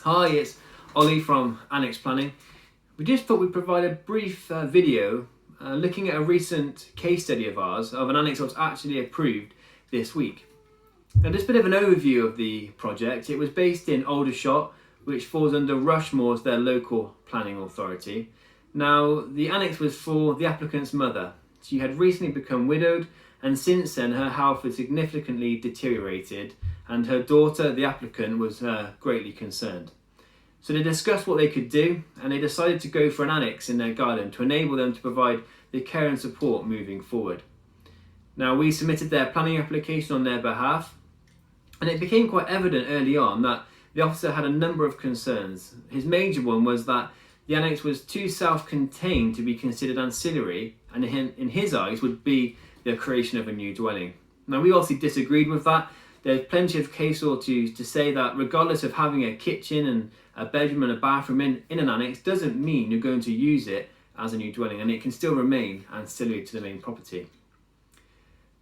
Hi, it's Ollie from Annexe Planning. We just thought we'd provide a brief video looking at a recent case study of ours of an annex that was actually approved this week. Now, just a bit of an overview of the project. It was based in Aldershot, which falls under Rushmoor as their local planning authority. Now, the annex was for the applicant's mother. She had recently become widowed, and since then her health had significantly deteriorated, and her daughter, the applicant, was greatly concerned. So they discussed what they could do, and they decided to go for an annex in their garden to enable them to provide the care and support moving forward. Now, we submitted their planning application on their behalf, and it became quite evident early on that the officer had a number of concerns. His major one was that the annex was too self-contained to be considered ancillary, and in his eyes would be the creation of a new dwelling. Now, we obviously disagreed with that. There's plenty of case law to say that regardless of having a kitchen and a bedroom and a bathroom in an annex doesn't mean you're going to use it as a new dwelling, and it can still remain ancillary to the main property.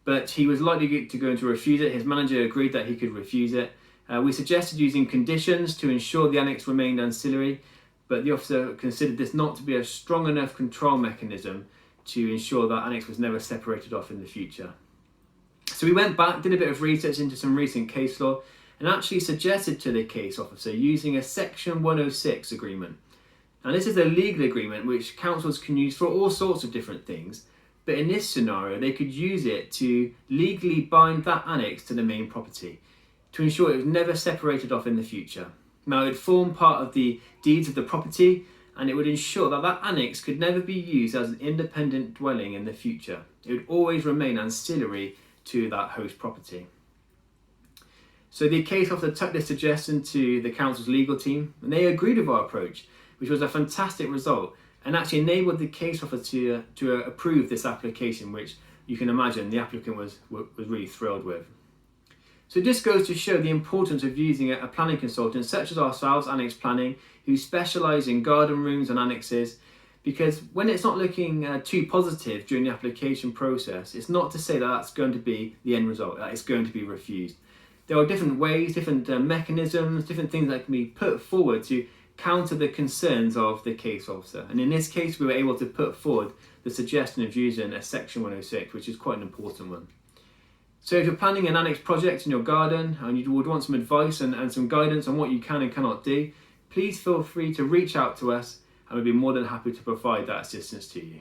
But he was likely to refuse it. His manager agreed that he could refuse it. We suggested using conditions to ensure the annex remained ancillary, but the officer considered this not to be a strong enough control mechanism to ensure that annex was never separated off in the future. So we went back, did a bit of research into some recent case law, and actually suggested to the case officer using a Section 106 agreement. Now, this is a legal agreement which councils can use for all sorts of different things, but in this scenario they could use it to legally bind that annex to the main property to ensure it was never separated off in the future. Now, it would form part of the deeds of the property, and it would ensure that that annex could never be used as an independent dwelling in the future. It would always remain ancillary to that host property. So the case officer took this suggestion to the council's legal team, and they agreed with our approach, which was a fantastic result, and actually enabled the case officer to approve this application, which you can imagine the applicant was really thrilled with. So this goes to show the importance of using a planning consultant such as ourselves, Annexe Planning, who specialise in garden rooms and annexes, because when it's not looking too positive during the application process, it's not to say that that's going to be the end result, that it's going to be refused. There are different ways, different mechanisms, different things that can be put forward to counter the concerns of the case officer. And in this case, we were able to put forward the suggestion of using a Section 106, which is quite an important one. So if you're planning an annex project in your garden and you would want some advice and some guidance on what you can and cannot do, please feel free to reach out to us, and we'd be more than happy to provide that assistance to you.